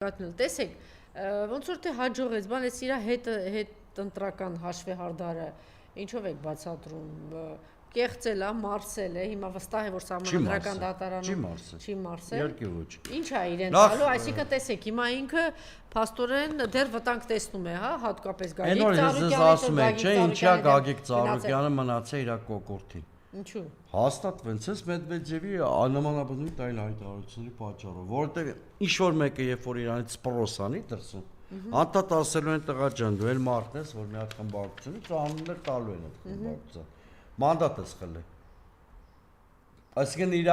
Կատնել, տեսեք, ոնց որ թե հաջողեց, բան ես իրա հետ ընտրական հաշվեհարդարը ինչով եք բացատրում, կեղծել է, մարսել է, հիմա վստահ է, որ սահմանադրական դատարանում չի մարսել, ինչ է իրեն տալու, այսինքն տեսեք, հիմա ինքը փաստորեն դեռ վտանգ տեսնում է, հա, հատկապես Գագիկ Ծառուկյանը մնացել իր կոկորտին։ Ինչու։ Հաստատ ոնց է Մեդվեդևի աննմանաբնույթ այլ հայտարարությունների պատճառով, որովհետև ինչ որ մեկը երբ որ իրանից սպրոսանի դրսում, անդադ ասելու են տղա ջան, դու էլ մարդ ես, որ մի հատ խմբակցությունից անուններ տալու են այդ խմբակցության։ Մանդատ ես խլել։ Այսինքն իր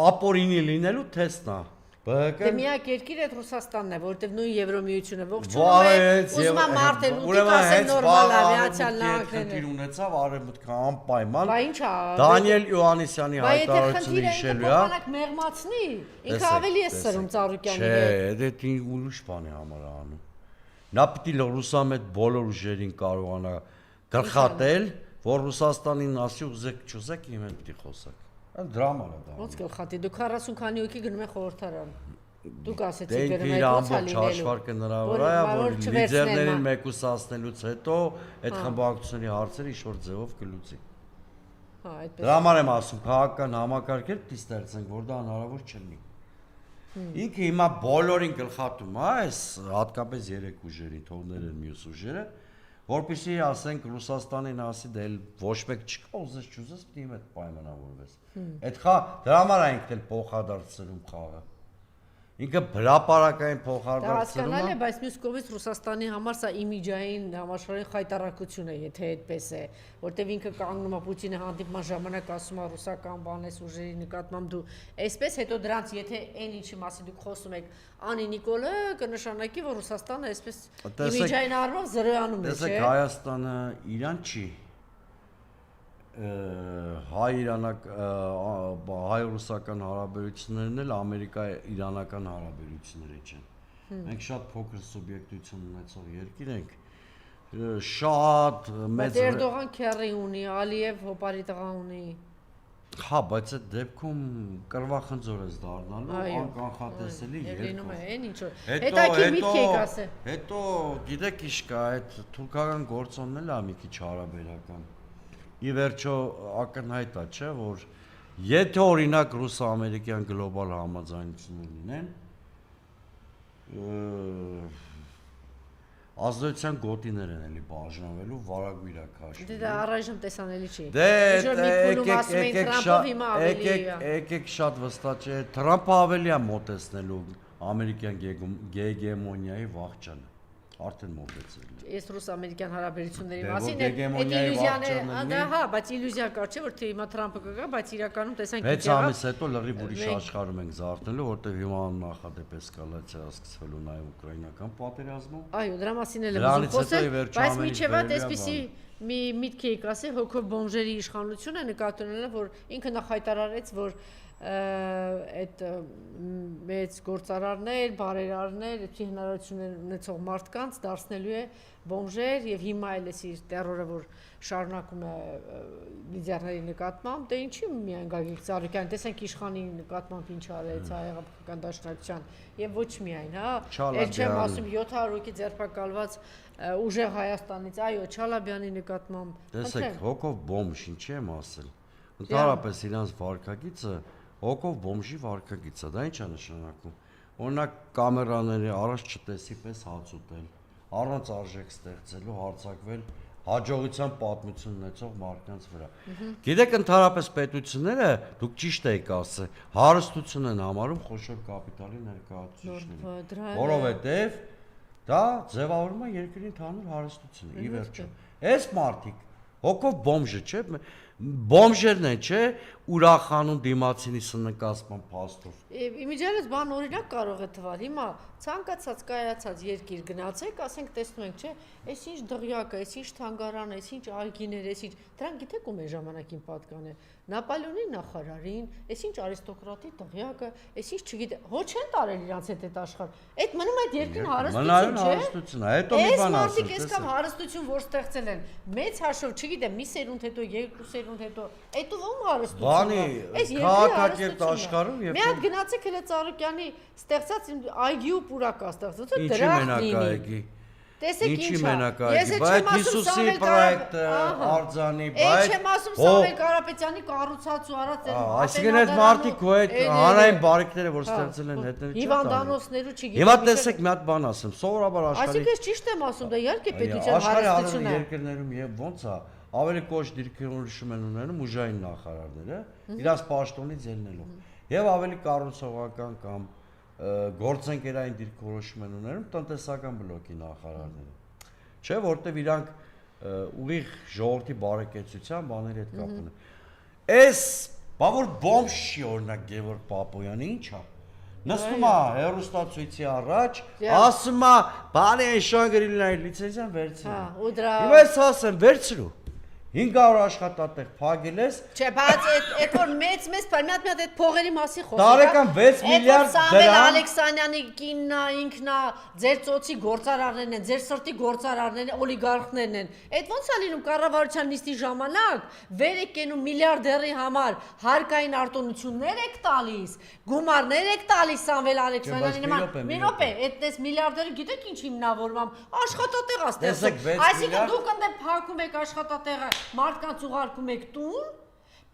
ապօրինի լինելու թեստն է։ Դե միակ երկիրը այդ Ռուսաստանն է, որովհետև նույն Եվրոմիությունը ողջունում է, ուզում է մարդել ու դիտասել նորմալ է, Միացյալ Նահանգները։ Ունեցավ արևմուտքը անպայման։ Բա ի՞նչ է։ Դանիել Իոաննիսյանի հայտարարությունը հիշելու է։ Բանակ մեղմացնի, ինքը ավելի է սրում Ծառուկյանի հետ։ Չէ, դա դին ուրիշ բան է համար անում։ Նա պիտի ռուսամետ բոլոր ուժերին կարողանա գլխատել, որ Ռուսաստանին ասի ուզեք չուզեք իմ հետ պիտի խոսեք։ Դրաման է դա։ Ոնց գլխատի, դուք 40 քանի հոգի գնում եք խորհրդարան։ Դուք ասեցիք գնում եք ամբողջ հաշվարկը նրա վրա է, որ լիդերներին մեկուսացնելուց հետո այդ խմբակցությունների հարցերը ինչ-որ ձևով կլուծի։ Հա, այդպես։ Դրա համար եմ ասում, քաղաքական համակարգեր պիտի ստեղծենք, որ դա հնարավոր չլինի։ Ինքը հիմա բոլորին գլխատում է, այս հատկապես 3 ուժերին, թողնել են մյուս ուժերը, որպեսզի ասենք Ռուսաստանին ասի դե ոչ մեկ չկա, ուզես չուզես պիտի իմ հետ պայմանավորվես։ Այդ դրա համար է ինքն էլ փոխադարձում խաղը։ Ինքը հրապարակային փոխադարձում է։ Դա հասկանալի է, բայց մյուս կողմից Ռուսաստանի համար սա իմիջային համաշխարհային խայտարակություն է, եթե այդպես է, որտեվ ինքը կանգնում է Պուտինի հանդիպման ժամանակ ասում է ռուսական բանես ուժերի նկատմամբ դու այսպես, հետո դրանց եթե այն ինչի մասին դուք խոսում եք, Անի Նիկոլը կնշանակի, որ Ռուսաստանը այսպես իմիջային առումով զրոյանում է, չէ՞։ Տեսեք, Հայաստանը Իրան չի հայ-ռուսական հարաբերություններն էլ Ամերիկա-իրանական հարաբերությունները չեն։ Մենք շատ փոքր սուբյեկտություն ունեցող երկիր ենք, շատ մեծ։ Բայց Էրդողան քեռի ունի, Ալիև հոպարի տղա ունի։ Հա, բայց այդ դեպքում կրվախնձոր ես դառնալու, անկանխատեսելի երկու։ Լինում է, այն ինչ որ։ Հետաքրքիր միտք եք ասել։ Հետո գիտեք ինչ կա, այդ թուրքական գործոնն էլ է մի քիչ հարաբերական։ Ի վերջո ակնհայտ է, չէ, որ եթե օրինակ ռուս-ամերիկյան գլոբալ համաձայնություններ լինեն, ազդեցության գոտիներ են էլի բաժանվելու վարագույր է քաշվելու։ Դա առայժմ տեսանելի չի։ Եկեք շատ վստահ չէ, Թրամփը ավելի է մոտեցնելու ամերիկյան գեգեմոնիայի վաղճանը։ Արդեն մոտեցել է։ Ես ռուս-ամերիկյան հարաբերությունների մասին այդ իլյուզիաները, հա, բայց իլյուզիա կար չէ, որ թե հիմա Թրամփը կգա, բայց իրականում տեսանք 6 ամիս հետո լրիվ ուրիշ աշխարհում ենք զարթնելու, որտեղ հիմա նախադեպ էսկալացիա սկսվելու նաև ուկրաինական պատերազմում։ Այո, դրա մասին էլ եմ ուզում խոսել, բայց միջև այդ այսպիսի մի միտք եք ասել, հոգով բոմժերի իշխանությունը նկատի ունենալով, որ ինքը նախ հայտարարեց, որ այդ մեծ գործարարներ, բարերարներ, այդպիսի հնարավորություններ ունեցող մարդկանց դարձնելու է բոմժեր եւ հիմա էլ էս իր տերորը, որ շարունակում է լիդերների նկատմամբ, դե ինչի միայն Գագիկ Ծառուկյան, տեսանք իշխանի նկատմամբ ինչ արեց հայ-հեղափոխական դաշնակցության եւ ոչ միայն, հա, էլ չեմ ասում 700 հոգի ձերբակալված ուժեղ Հայաստանից, այո, Չալաբյանի նկատմամբ։ Տեսեք, հոգով բոմժ, ինչի եմ ասել։ Ընդհանրապես իրանց վարկագիծը հոգով բոմժի վարկագիծը, դա ինչ է նշանակում։ Օրինակ կամերաների առաջ չտեսի պես հաց ուտել, առանց արժեք ստեղծելու հարձակվել հաջողության պատմություն ունեցող մարդկանց վրա։ Գիտեք, ընդհանրապես պետությունները, դուք ճիշտ եք ասել, հարստություն են համարում խոշոր կապիտալի ներկայացուցիչներին, որովհետև դա ձևավորում է երկրի ընդհանուր հարստությունը, ի վերջո։ Այս մարդիկ հոգով բոմժը, չէ՞, բոմժերն են, չէ՞, ուրախանում դիմացինի սննկացման փաստով։ Իմիջիայլոց բան օրինակ կարող է թվալ։ Հիմա ցանկացած կայացած երկիր գնացեք, ասենք տեսնում ենք, չէ, այս ինչ դղյակը, այս ինչ թանգարան, այս ինչ այգիներ, այս ինչ, դրանք գիտեք ում է ժամանակին պատկանել։ Նապոլեոնի նախարարին, այս ինչ արիստոկրատի դղյակը, այս ինչ չգիտե, հո չեն տարել իրանց հետ աշխարհ։ Այդ մնում այդ երկրին հարստություն, չէ։ Հարստություն է, հետո մի բան ասեմ։ Այս մարդիկ այսքան հարստություն որ ստեղծել են, մեծ հաշվով, չգիտեմ, մի սերունդ հետո, երկու սերունդ ընկերուն հետո։ Էդ ում հարստություն։ Բանի քաղաքակերտ աշխարհում եւ մի հատ գնացեք հենց Ծառուկյանի ստեղծած այգի ու պուրակա ստեղծած դրախտ լինի։ Տեսեք ինչի մենակայքի, բայց Հիսուսի պրոյեկտը, արձանի, բայց չեմ ասում Սամվել Կարապետյանի կառուցած ու արած այսինքն այդ մարդիկ ու այդ հանրային բարիկները, որ ստեղծել են հետները հիվանդանոցներու չգիտեմ։ Հիմա տեսեք մի հատ բան ասեմ, սովորաբար աշխարհի Այսինքն ես ճիշտ եմ ասում, դա իհարկե պետության հարստություն է։ Երկրներում եւ ոնց է, ավելի կոշտ դիրքորոշում են ունենում ուժային նախարարները, իրաց պաշտոնից ելնելով։ Եվ ավելի կառուցողական կամ գործընկերային դիրքորոշում են ունենում տնտեսական բլոկի նախարարները։ Չէ, որտեվ իրանք ուղիղ ժողովրդի բարեկեցության բաների հետ կապ ունեն։ Էս բավոր բոմբշի օրինակ Գևորգ Պապոյանը ի՞նչ է։ Նստում է հերոստացույցի առաջ, ասում է, բանի այն շանգրիլների լիցենզիան վերցրու։ Հիմա ես ասեմ, վերցրու։ 500 աշխատատեղ փակել ես։ Չէ, բայց այդ որ մեծ մի հատ այդ փողերի մասի խոսքը։ Տարեկան 6 միլիարդ դրամ։ Սամվել Ալեքսանյանի կիննա, ինքնա, ձեր ծոցի գործարարներն են, ձեր սրտի գործարարներն են, օլիգարխներն են։ Այդ ոնց է լինում կառավարության նիստի ժամանակ, վեր եք կենում միլիարդերի համար հարկային արտոնություններ եք տալիս, գումարներ եք տալիս Սամվել Ալեքսանյանի նման։ Մի րոպե, այդպես միլիարդերը գիտեք ինչ հիմնավորմամբ աշխատատեղ է ստեղծում։ Այսինքն դուք ընդ փակում եք աշխատատեղը մարդկանց ուղարկում եք տուն,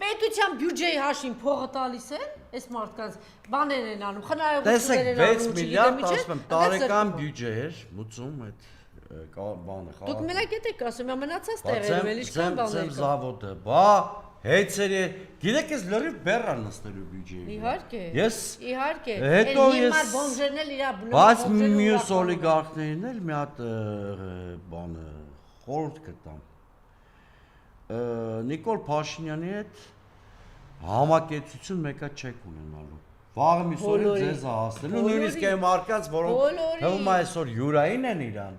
պետության բյուջեի հաշին փողը տալիս են, այս մարդկանց բաներ են անում, խնայողություններ են անում, 6 միլիարդ ասում եմ, տարեկան բյուջե էր, մուծում այդ բանը խաղ։ Դուք մենակ եք ասում, մնացած տեղերում էլ ինչքան բաներ կա։ Զավոդը, բա հեծերի, գիտեք ես լրիվ բեռա նստելու բյուջեի։ Իհարկե։ Ես իհարկե։ հետո ես բոմժերն էլ իրա բնորոշ բայց մյուս օլիգարխներին էլ մի հատ բանը խորհուրդ կտամ։ Նիկոլ Փաշինյանի հետ համակեցություն մեկա չեք ունենալու։ Վաղը մյուս օրը ձեզ հասնելու, նույնիսկ այն մարդկանց, որոնք հվում այսօր յուրային են իրան,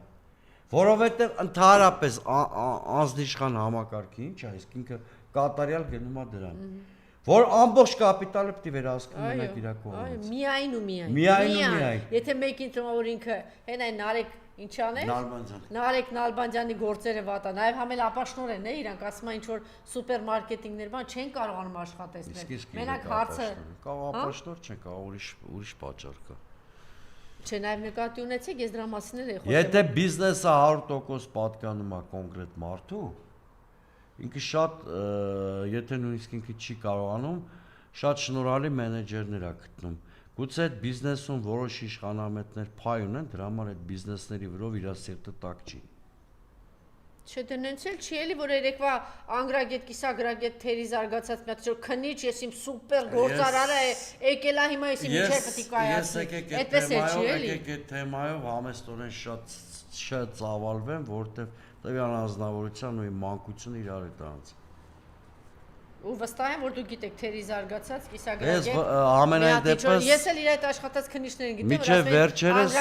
որովհետև ընդհանրապես անձնիշխան համակարգի ինչ է, իսկ ինքը կատարյալ գնում է դրան, որ ամբողջ կապիտալը պիտի վերահսկվի մենակ իր կողմից։ Միայն ու միայն։ Միայն ու միայն։ Եթե մեկին թվում որ ինքը հեն այն Նարեկ ինչ աներ։ Նարեկ Նալբանդյանի գործերը վատա, նաև համել ապաշնորեն է, իրանք ասում են ինչ որ սուպերմարկետինգներ բան չեն կարողանում աշխատեցնել։ Մենակ հարցը կա ապաշնոր չեն, կա ուրիշ պատճառ կա։ Չէ, նաև նկատի ունեցեք, ես դրա մասին էլ եմ խոսում։ Եթե բիզնեսը 100% պատկանում է կոնկրետ մարդու, ինքը շատ, եթե նույնիսկ ինքը չի կարողանում, շատ շնորհալի մենեջերներ է գտնում։ Գուցե այդ բիզնեսում որոշ իշխանամետներ փայ ունեն, դրա համար այդ բիզնեսների վրով իր սիրտը տակ չի։ Չէ, դենենց էլ չի էլի, որ երեկվա անգրագետ, կիսագրագետ թերի զարգացած մի հատ որ քնիչ, ես իմ սուպեր գործարարը եկել է հիմա ես իմ ինչեր պետք է կայացնի։ Այդպես էլ չի էլի։ Եկեք այդ թեմայով համեստորեն շատ ծավալվեմ, որովհետև տվյալ անձնավորության ու իմ մանկությունը իրար է տանց։ Ու վստահ եմ որ դու գիտեք թերի զարգացած կիսագրագետ։ Ես ամենայն դեպս ես էլ իր այդ աշխատած քնիչներին գիտեմ, միջև վերջերս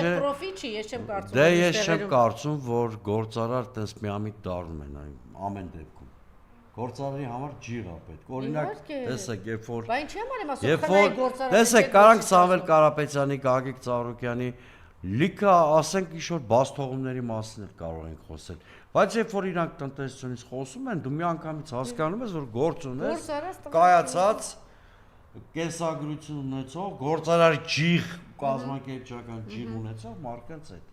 պրոֆի չի, ես չեմ կարծում։ Դե ես չեմ կարծում, որ գործարար տես միամիտ դառնում են ամեն դեպքում։ Գործարարի համար ջիղ է պետք։ Օրինակ, տեսեք, երբ որ Բա ինչի համար եմ ասում, խնայ գործարար։ Տեսեք, կարանք Սամվել Կարապետյանի, Գագիկ Ծառուկյանի լիքը ասենք ինչ-որ բացթողումների մասին էլ կարող ենք խոսել, բայց երբ որ իրանք տնտեսությունից խոսում են, դու միանգամից հասկանում ես, որ գործ ունես, կայացած կենսագրություն ունեցող, գործարարի ջիղ, կազմակերպչական ջիղ ունեցող մարդկանց հետ։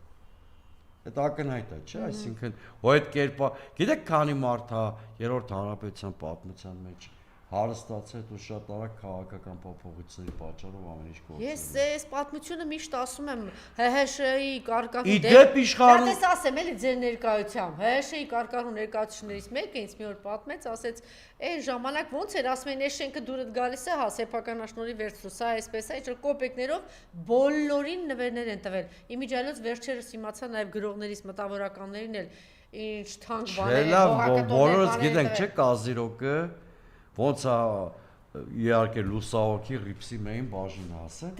Այդ ակնհայտ է, չէ՞, այսինքն ու այդ կերպա, գիտեք քանի մարդ է երրորդ հանրապետության պատմության մեջ հարստացել ու շատ արագ քաղաքական փոփոխությունների պատճառով ամեն ինչ գործում։ Ես այս պատմությունը միշտ ասում եմ ՀՀՇ-ի կարկառու Իդեպ իշխանում։ Դες ասեմ էլի ձեր ներկայությամբ ՀՀՇ-ի կարկառու ներկայացուցիչներից մեկը ինձ մի օր պատմեց, ասեց, այն ժամանակ ոնց էր, ասում են, այս շենքը դուրդ գալիս է, հա, սեփական աշնորհի վերցրու, սա այսպես է, ինչ կոպեկներով բոլորին նվերներ են տվել։ Իմիջիայլոց վերջերս իմացա նաև գրողներից մտավորականներին էլ ինչ թանկ բաներ են, բոլորս գիտենք, չէ՞, Կազիրոկը ոնց է իհարկե լուսահոգի ռիփսի մային բաժին ասեմ։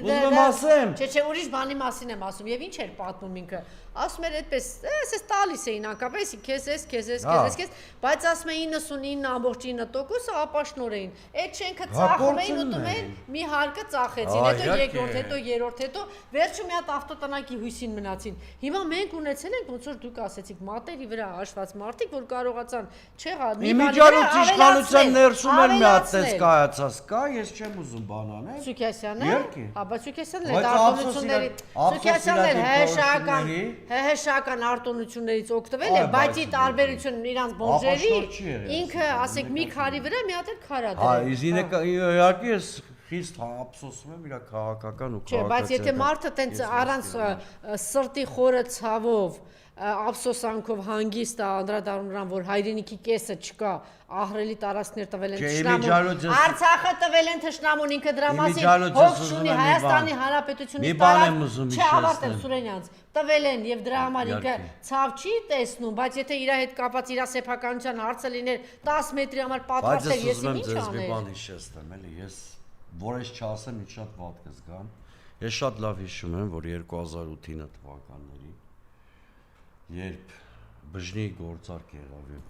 Ուզում ասեմ։ Չէ, ուրիշ բանի մասին եմ ասում, եւ ինչ էր պատմում ինքը։ Ասում էր այդպես, էս տալիս էին անկապ, քեզ, բայց ասում էին 99.9% ապաշնոր էին։ Այդ շենքը ծախում էին, ուտում էին, մի հարկը ծախեցին, հետո երկրորդ, հետո երրորդ, հետո վերջում մի հատ ավտոտնակի հույսին մնացին։ Հիմա մենք ունեցել ենք, ոնց որ դուք ասեցիք, մատերի վրա հաշված մարդիկ, որ կարողացան, չեղա, մի Իմիջիալոց իշխանության ներսում էլ մի հատ տես կայացած կա, ես չեմ ուզում բան անել։ Սուքիասյանը, հա, Սուքիասյանն էլ արտոնությունների, Սուքիասյանն էլ հեշական արտոնություններից օգտվել է, բայց ի տարբերություն իրանց բոժերի, ինքը, ասեք, մի քարի վրա մի հատ էլ քարա դրել։ Հա, իզինը իհարկե ես խիստ ափսոսում եմ իր քաղաքական ու քաղաքացիական։ Չէ, բայց եթե մարդը տենց առանց սրտի խորը ցավով ափսոսանքով հանգիստ է անդրադառնում նրան, որ հայրենիքի կեսը չկա, ահռելի տարածքներ տվել են թշնամուն, Արցախը տվել են թշնամուն, ինքը դրա մասին հոգ չունի, Հայաստանի Հանրապետությունից տարածք չավարտել Սուրենյանց, տվել են եւ դրա համար ինքը ցավ չի տեսնում, բայց եթե իր հետ կապած իր սեփականության հարցը լիներ 10 մետրի համար պատրաստ էր, ես ինչ աներ։ Բայց ես մի բան հիշեցնեմ, էլի ես որ ես չասեմ, ինչ շատ վատ կզգամ։ Ես շատ լավ հիշում եմ, որ 2008 թվականների երբ բժնի գործարք եղավ եւ